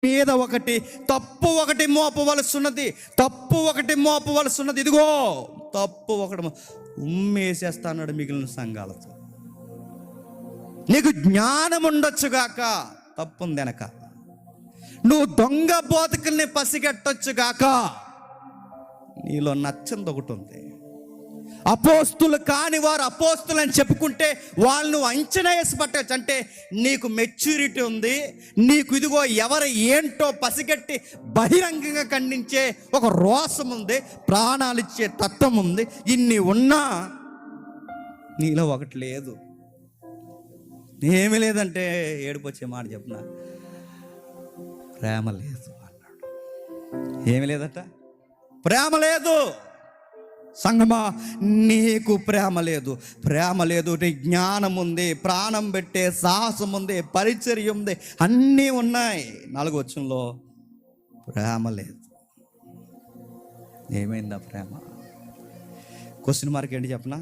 మీద ఒకటి తప్పు ఒకటి మోపవలసి ఉన్నది, తప్పు ఒకటి మోపవలసి ఉన్నది. ఇదిగో తప్పు ఒకటి ఉమ్మేసేస్తా అన్నాడు మిగిలిన సంఘాలతో. నీకు జ్ఞానం ఉండొచ్చుగాక, తప్పుంది వెనక. నువ్వు దొంగ బోధకుల్ని పసిగట్టొచ్చుగాక, నీలో నచ్చంది ఒకటి ఉంది. అపోస్తులు కాని వారు అపోస్తులు అని చెప్పుకుంటే వాళ్ళను అంచనా వేసి పట్టవచ్చు. అంటే నీకు మెచ్యూరిటీ ఉంది, నీకు ఇదిగో ఎవరు ఏంటో పసిగట్టి బహిరంగంగా ఖండించే ఒక రోషం ఉంది, ప్రాణాలు ఇచ్చే తత్వం ఉంది. ఇన్ని ఉన్నా నీలో ఒకటి లేదు. ఏమీ లేదంటే ఏడుపొచ్చే మాట చెప్పిన, ప్రేమ లేదు అన్నాడు. ఏమి లేదట, ప్రేమ లేదు. సంగమా, నీకు ప్రేమ లేదు, ప్రేమ లేదు. నీ జ్ఞానం ఉంది, ప్రాణం పెట్టే సాహసం ఉంది, పరిచర్య ఉంది, అన్నీ ఉన్నాయి. 4వ వచనంలో ప్రేమ లేదు. ఏమైందా ప్రేమ? క్వశ్చన్ మార్క్ ఏంటి చెప్పనా?